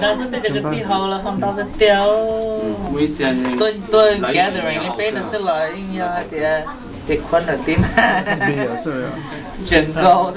Đó sẽ tới cái tí hậu là không tao sẽ tiêu tôi gathering lên bên nó sẽ là thì khuôn ở tim chừng cầu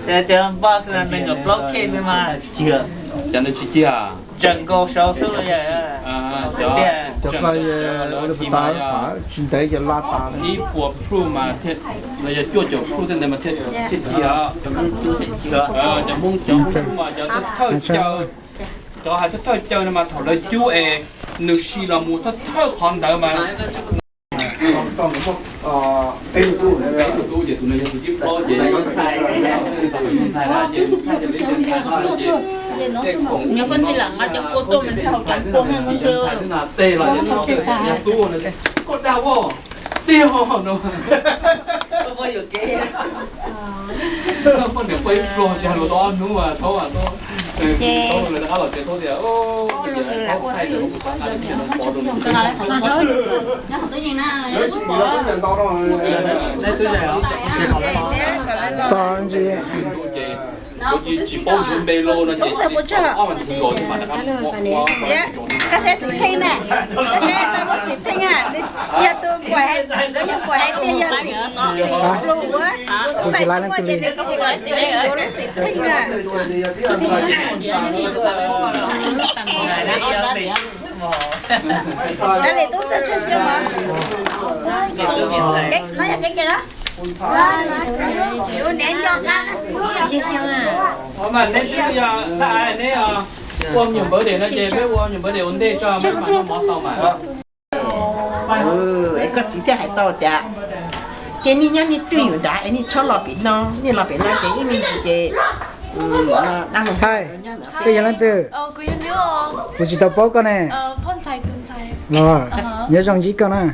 để cho box là mình ở block case mà chưa chẳng được chi à chừng cầu sâu số rồi cho coi nó phải ta phải chuyển tới cho la ta đi của pru mà thiết bây giờ chua chua pru thế này mà thiết thiết gì à cho mông pru mà cho thơ cho hai thơ chơi mà thổi lời chú nước xì là một thơ còn đỡ mà còn một cái tủ này cái tủ để tụi nó sẽ giúp lo gì xài ra gì nhiều phân thì là ngắt cho cô tôm mình học sản cô hơn một cơ tê là nhà tủ này có đau không tiêu nó không bao giờ kia nó không được quay pro cho nó to nữa mà thôi à thôi rồi nó là cái thôi thì ô con gì chỉ bông chuẩn bị lô nó chỉ các sẽ xịt pin nè, các sẽ tôi muốn xịt pin à, giờ tôi quẹt, tôi như quẹt bây giờ xịt luôn á, vậy tôi mua gì được cái gì gọi tôi lấy xịt pin nè. Đây là tôi sẽ chơi chưa mà, nói là cái gì đó. Nén cho mà nén bây giờ tại nén uống nhiều bữa để nó chơi với uống nhiều bữa để ổn định cho mấy bạn nó món tàu mà ấy có chỉ thế hay to chả cái này nhá, này tươi rồi đã, này cho lò biển nó cái mình chỉ đang hai cái gì lên từ cứ yên nhớ của chị tao bóc con này phân chạy cứng chạy rồi nhớ trong gì con à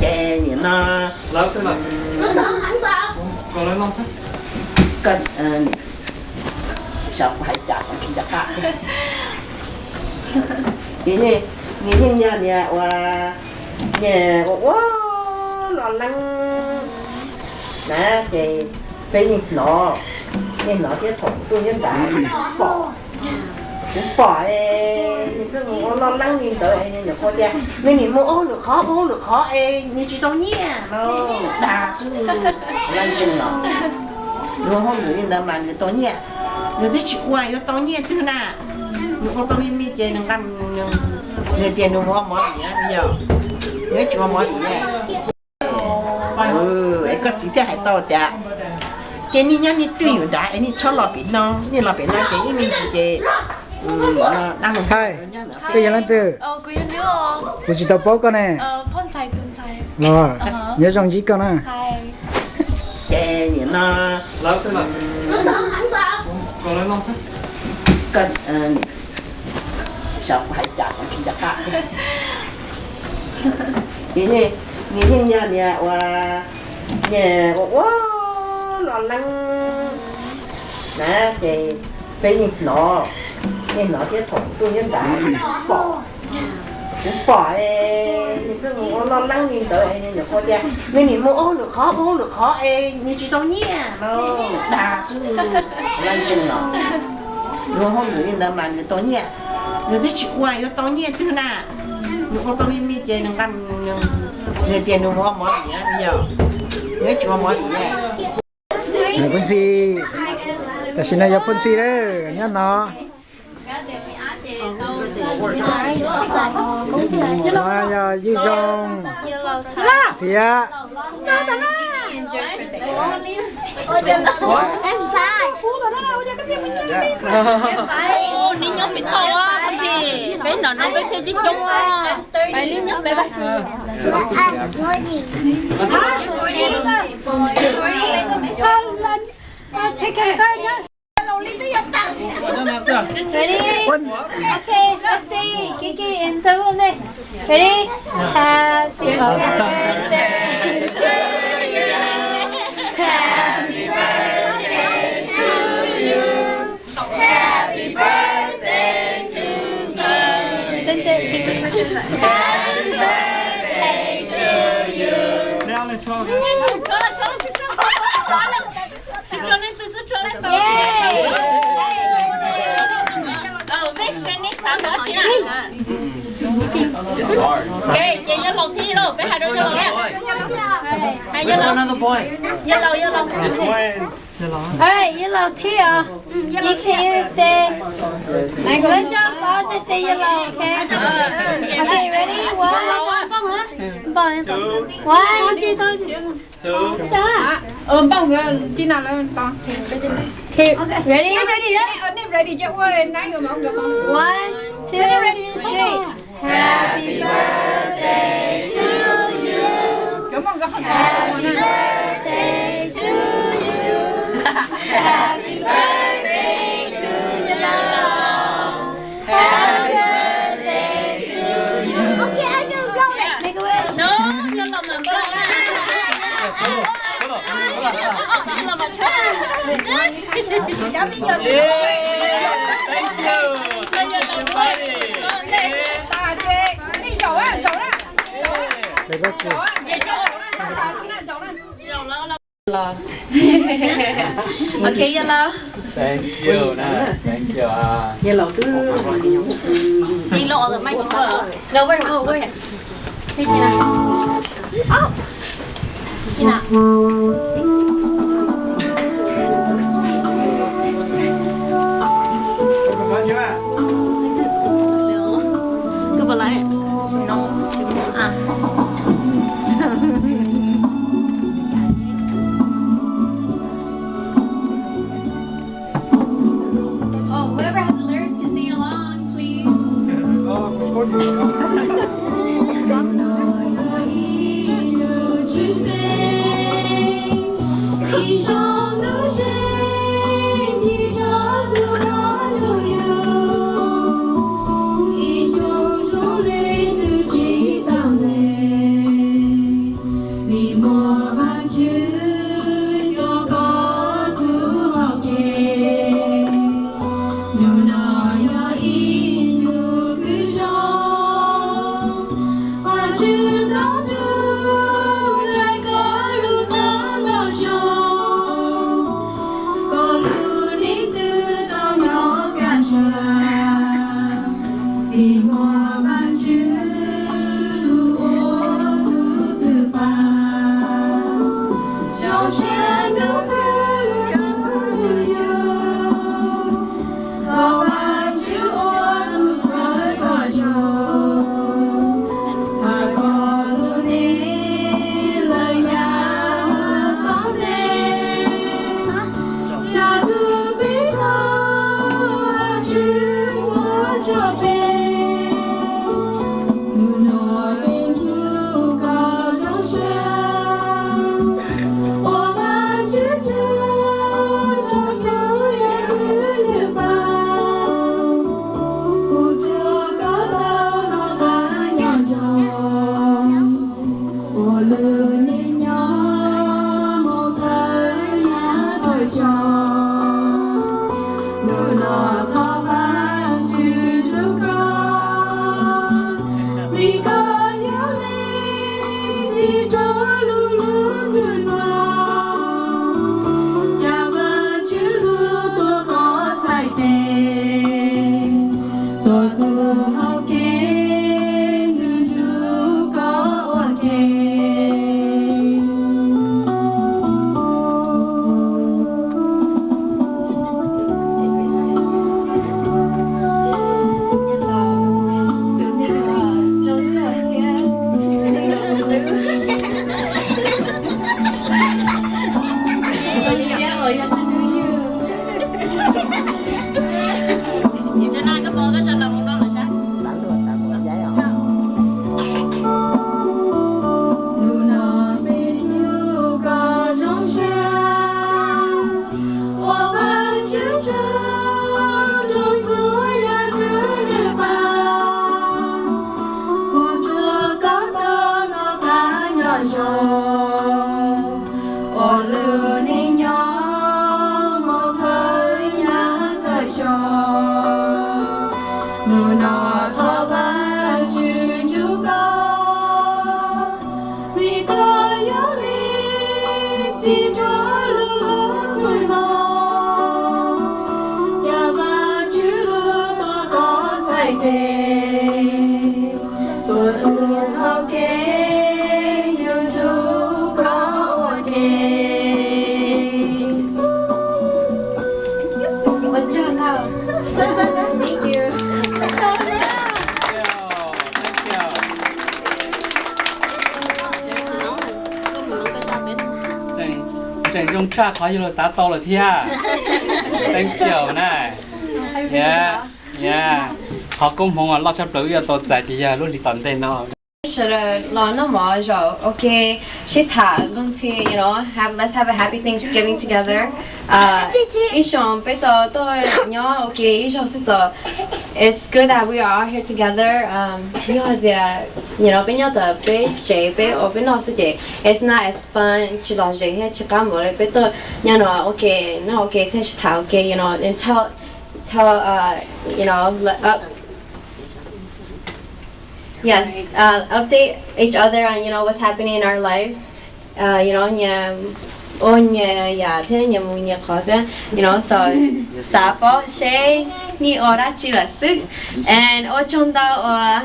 cái gì nó lấy xem nào còn lấy món sắc cần sao phải chặt không chặt cả cái này nhà và nhà quá nó lăng nè thì bên nó cái thủng tôi nhân đại bỏ nó lăng nhìn tới nó coi ra nên nhìn mua được khó như chỉ tao nhé nó đà xuống lăng chân nó rồi hôm nữa nên mà người tao nhé người chỉ chịu quay cho tao nhé chứ nào người tao mi chơi đừng làm người tiền đừng mua món gì bây giờ nếu chịu món gì ấy có chỉ thế hay to chả cái này nhá, này tươi rồi đã, này cho lò biển nó cái mình chỉ đang hai cái gì lên từ cứ yên nhớ của chị tao bóc con này phân chạy cứng chạy rồi nhớ trong gì con à cái gì nó lấy xem nào còn lấy món sắc cần sao phải chặt không chặt cả cái này nhà và nhà quá nó lăng nè thì bên nó cái thủng tôi nhân đại bỏ nó lăng nhìn tới nó coi ra nên nhìn mua được khó như chỉ tao nhé nó đà xuống lăng chân nó rồi hôm nữa nên mà người tao nhé người chỉ chịu quay cho tao nhé chứ nào người tao mi chơi đừng làm người tiền đừng mua món gì bây giờ nếu chịu món gì này con gì ta xin nói cho con gì đấy nhá nó nó giờ gì trong gì á em sai. Đi nhóc bị thâu á, cái gì? Bé nó bé thế chứ chung á. Phải liếm nhóc bé bắt. Ready? Okay, let's see. Kiki and Seven. Ready? Happy birthday to you. Happy birthday to you. Happy birthday to you. Happy birthday to you. leo lên cho Cho lên từ từ cho lên. Yeah. It's hard. Kê, chị nhớ lòng thi luôn, bé hai đôi cho lòng nha. Hai nhớ lòng. Another boy. Nhớ lòng. Alright, yellow tear. You can say, let's just say yellow, okay? Okay, ready? One, bông người chỉ nào lên con. Okay, ready? Ready, just one, nãy người mọi người không. 1, 2, 3. Happy birthday to you. Cảm ơn các bạn. Happy birthday to you. Happy birthday to you. Happy birthday to you. Okay, I can go. Make a wish. No, nhớ lòng mình bơ. Nhớ lòng mà chơi. Thank you. Okay, yellow. Thank you nè. Thank you à. Yellow tứ. Chị lộ rồi mai cũng mở. No, wait. Okay. Hey, Tina. Oh. Tina. Cứ vào lại. No. À. Oh, whoever has the lyrics can sing along, please. Hãy subscribe cho kênh Ghiền Mì Gõ để không bỏ lỡ What's your now? Thank you. Chẳng dùng cha khó như là xã to là thia. Thank you này. Yeah. Họ cũng không lo chấp lưỡi cho tôi giải thì luôn đi tận đây nó. Lo no more rồi. Okay, she thả luôn thì let's have a happy Thanksgiving together. Ishon, bây giờ tôi nhớ okay, Ishon sẽ it's good that we are all here together. Bây giờ bây chế bây ở bên nó sẽ chế. It's not as fun. Chỉ lo chế hết chỉ cả mỗi bây giờ okay, thế thả okay, and tell Yes, update each other on what's happening in our lives. So Sapo she ni ora chila su and chonda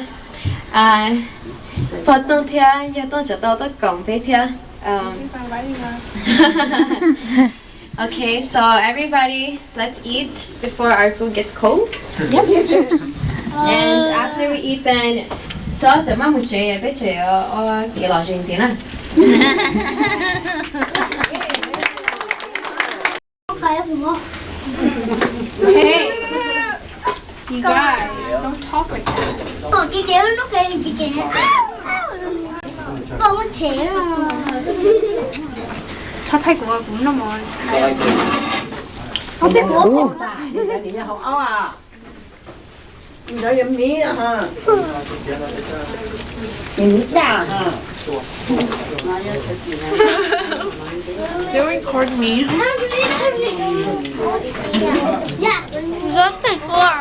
patong thia ya tong chata to kong pe thia. Okay, so everybody, let's eat before our food gets cold. And after we eat, then so the mama say, "Bet you or get lost in dinner." Hey, you guys, don't talk like that. Cho thay của cũng nó mà Sao biết của thì nhà học áo à. Đó em mí à ha. Em mí đà ha. they record me. Rất tuyệt vời.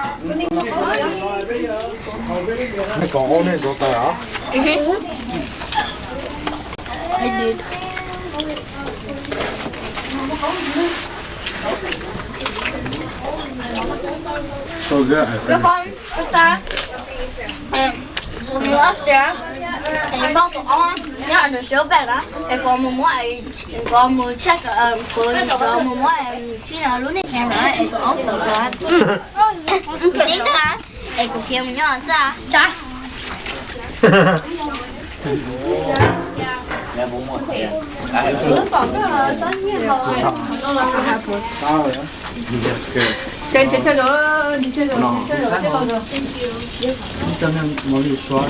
Mày có ôn này có tờ hả? I did. So good, I think. When you're upstairs and you're about to on, you're under so bad, and go more check, go more she know look at camera and go off the door. Đến đó, and go kia mình nhon ra. cho nên mỗi đi xóa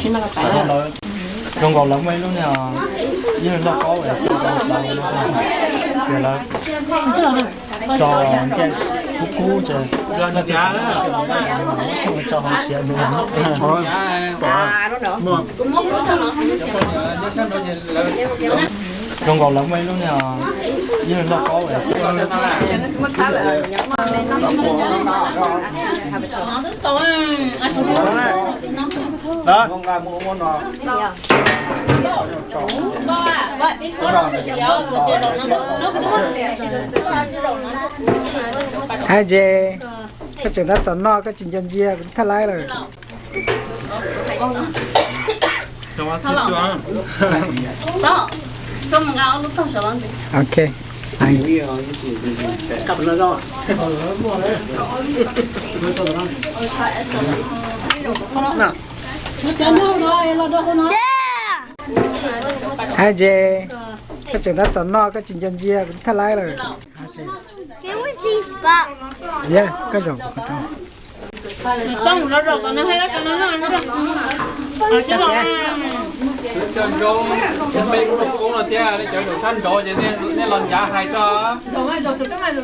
trong gò lắm mấy lúc nào như là nó có về cho là cho cái cú cho nó giá đó cho họ chia nữa trong gò lắm mấy lúc nào như là nó có về đó con gà mua món nào hai dê cái chuyện đó tận nó cái chuyện dân dê cũng thay lại rồi ok anh Cầm nó rồi. hai dê cái chuyện đó tận nó cái chuyện dân dê cũng thay lại rồi hai dê Can we see spot? yeah cái rồi Tông nó rồi còn nó hay là nó chứ Chân rong, chân bay cũng là tia, để chơi đồ xanh rồi vậy nên lần giá hay cho. rồi sự cái này rồi.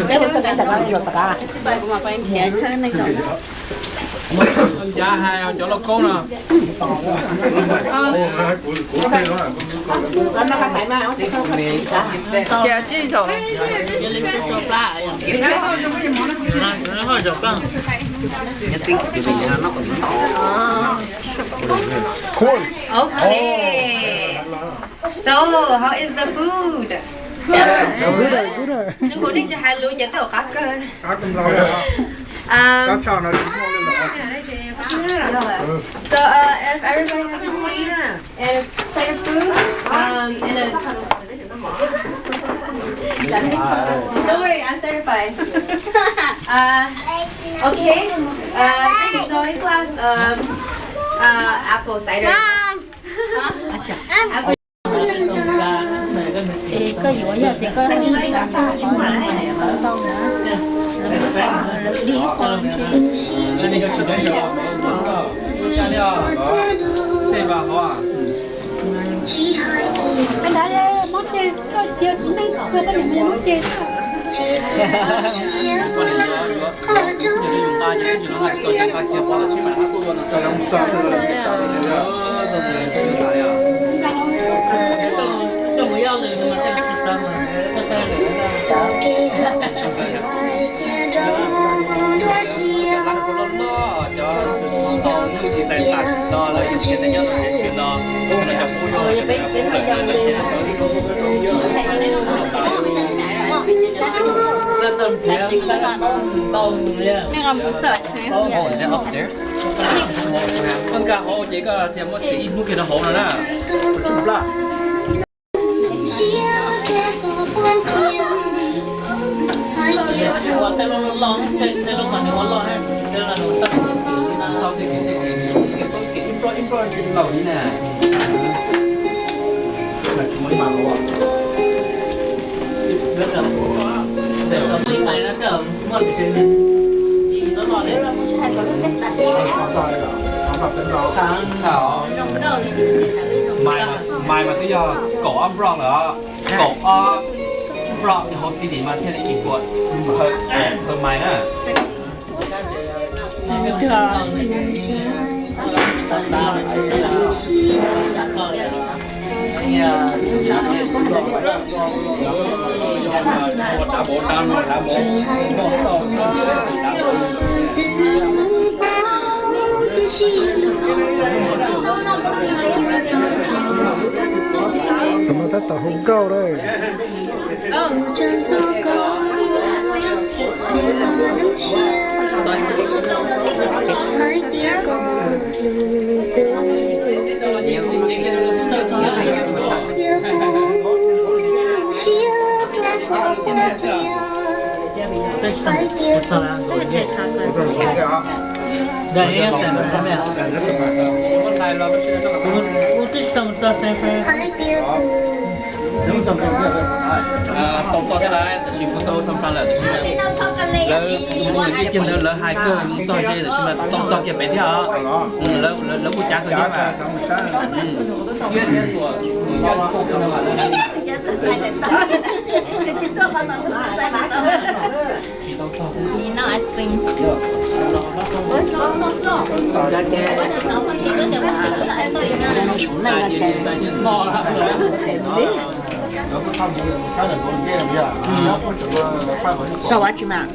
Cái bữa cái sẽ bao nhiêu ta? Lần giá hay chỗ lô cô nè. Nó phải mà không Dạ chứ rồi. nó hơi dọc đó Okay. So, how is the food? good rồi Nó cũng đi cho hai lúa nhận tàu cá cơ. cá cũng lâu rồi cá trò nó cũng ngon lên rồi So, if everybody has a seat and a plate of food, and a Don't worry, I'm terrified. Okay. This is going class apple cider. Apple. Có dũa giờ thì có đi anh đã đây món chè có giờ chúng ta chưa có điểm món chè Mega musa. Oh, is that upstairs? Con gà hồ chỉ có tiền một xí lúc kia nó hồ nữa nè. Chụp lại. Sau thì cái impro trên lầu như nè. Mới mà hồ. Rất là để cái này nó cầm mất cái gì nó lo đấy. Mai mà cái giờ cổ âm bron nữa cổ bron thì hồ xí thì mà theo ý của hơi mai á đã bố tụi nó tất cả hùng câu đây Да, я сам, вот ты там за sempre. tổng cho thế này là chỉ có cho xong ra là được lỡ cái chuyện đó lỡ hai cơ cho chơi là chúng ta tổng cho kia bé theo lỡ một trang cơ mà chuyện này của You know ice cream. Go watch him out.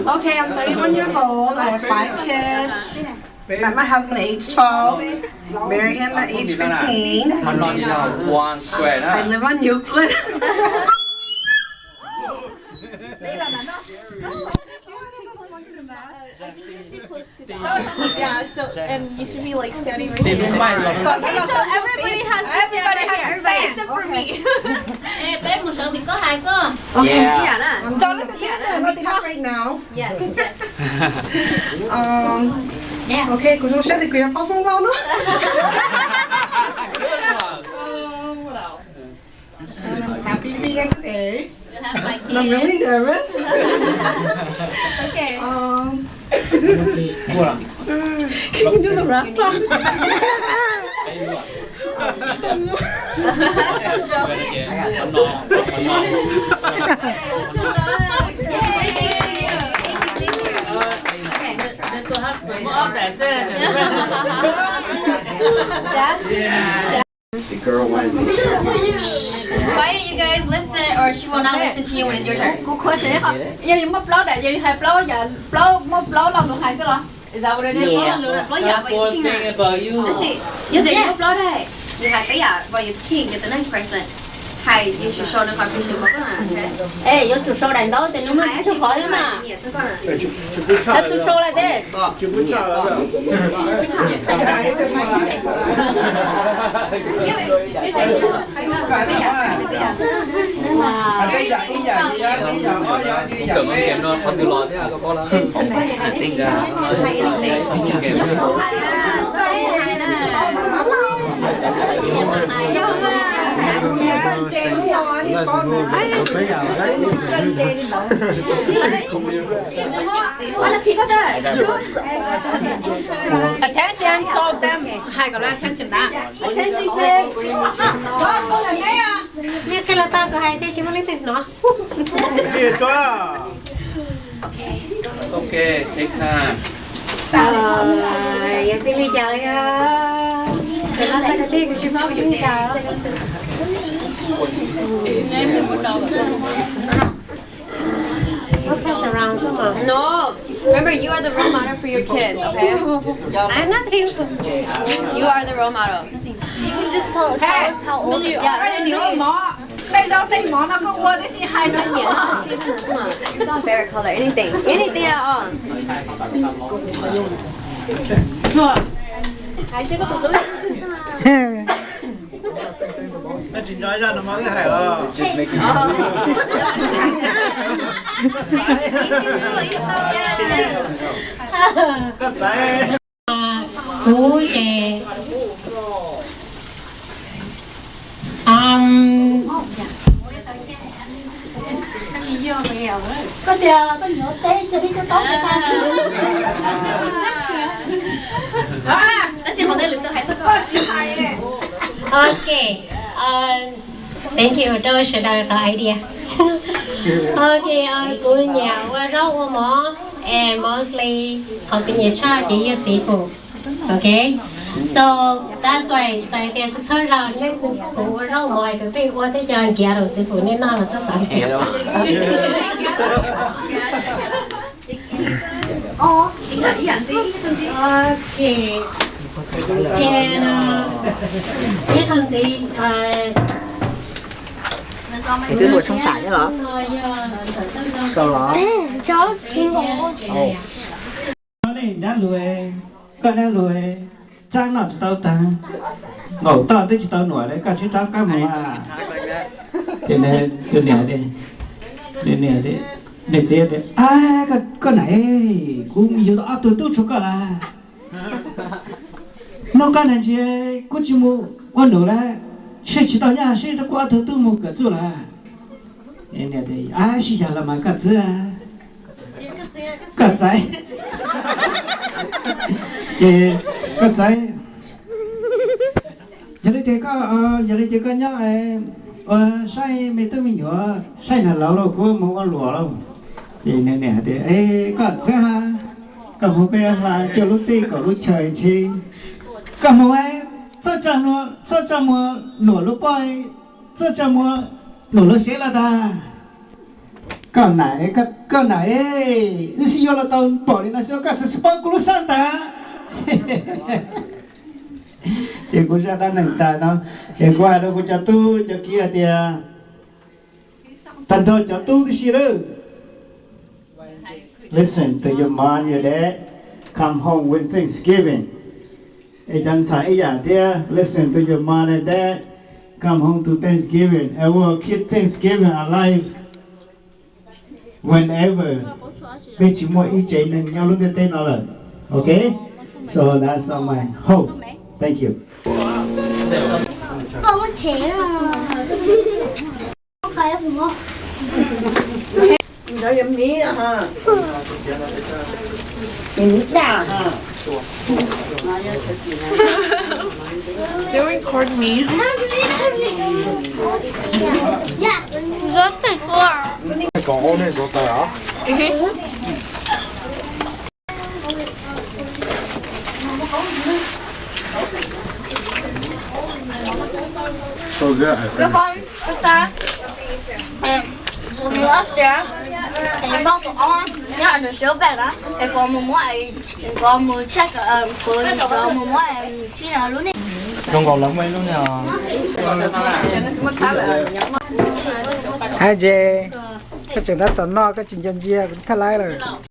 Okay, I'm 31 years old. I have 5 kids. Met my husband at age 12. Married him at age 15. mình lo gì đâu one square đó I live on Euclid. Yeah, so and you should be like standing right here. So everybody has space except for me. Ê, bé một sợ thì có hai cơ. Okay. Yeah. So look at this. Let me talk right now. Yes. Okay, cô sẽ thì quyền phong phong vào nữa. Happy to be here today. And I'm really nervous. Okay. Can you do the rap song? the girl went Why don't you guys listen, or she will not listen to you when it's your turn? Good question. Yeah, you must blow that. Yeah, you have blow. Yeah, blow lòng được hay sao? Is that what it is? Yeah. Blow yeah, but you king. Actually, yeah, you blow that. You have yeah, but you king get the nice bracelet. Hay you should show the competition một cái Ê, yo tu show đánh đâu thì nó mới chụp khỏi đấy mà. Nó tu show là thế. Cầm kèm nó không từ lò thế à có lắm. Tính ra kèm. Attention, so them. Hai cái là attention đã. Attention please. Có lần đấy à? Như cái là ta có hai tiêu chí mà lên tỉnh nó. Chia cho. Okay, take time. Vậy thì bây giờ cái nó ta cái tiêu của chúng nó bây giờ. No, remember you are the role model for your kids, okay? I'm not here. You are the role model. You can just tell us how old you are. Cái nhiều mỏ. Bây giờ tên mỏ nó có qua đấy thì hai nó nhỉ. Favorite color, anything at all. Hai chứ có tụi tôi. Nó chỉ nói ra nó mới hay rồi. Cắt giấy. Cú chè. Có giờ có nhổ té cho đi cho tốt cho ta. Okay. Thank you cho sự đời có idea. Okay, của nhà qua rau mỏ and mostly họ cái nhà cha chỉ yêu sĩ phụ. Okay. So that's why sai tiền sẽ chơi ra nên của rau mỏi cái việc qua tới giờ kia rồi sĩ phụ nên nó là chắc chắn kia. Okay. And cái thằng gì Cái thứ trong tải nhá hả? Sao đó? Cháu听过。 Nó này đã lùi, con đã lùi, trang nó chỉ tao ta, ngầu tao tới chỉ tao nổi đấy, cả chỉ tao cá mỏ à. Thế này, cái này đây, để chế đây, cái này cũng nhiều đó tôi cho cả là, nó cái này chứ, cũng chỉ mua con đồ là, sẽ chỉ tao nhà sẽ tao qua tôi mua cái chỗ là, này đây, chỉ là mà cái gì à. Cắt giấy. Cắt giấy. Giờ đây có nhá sai mấy tụi mình nhớ sai là lâu rồi cũng không có lúa đâu. Thì nè thì cắt giấy ha. Cả một cái là cho lúc gì có lúc trời chi. Cả một cái sao chẳng mua nổ lúc bay, sao chẳng mua nổ lúc xế là ta. Con này ư sĩ vô là tao bỏ đi là sao cả sự sport của sang ta thì cũng ra đang nâng ta nó thì qua đó cũng cho tu cho kia thì thành thôi cho tu cái gì đó. Listen to your mom, your dad come home when Thanksgiving. Jangan saya dia listen to your mom and dad come home to Thanksgiving. I will keep Thanksgiving alive. Whenever bây chỉ mua ý chế nên nhau lúc cái tên nó là okay, so that's my hope. Thank you. Không có钱啊，还有什么？ Nói em Mỹ à ha. Em Mỹ đà ha. You record me. rất tuyệt vời. Còn ô này có tay à? So good. Các con, chúng ta phụ nữ upstairs thì bao tụi con nhớ được số bạc đó thì còn một check của một mỗi chỉ nào luôn đi Rong gò lắm mấy luôn nè. Hai chị cái chuyện đó tao no cái chuyện dân gì cũng thay lại rồi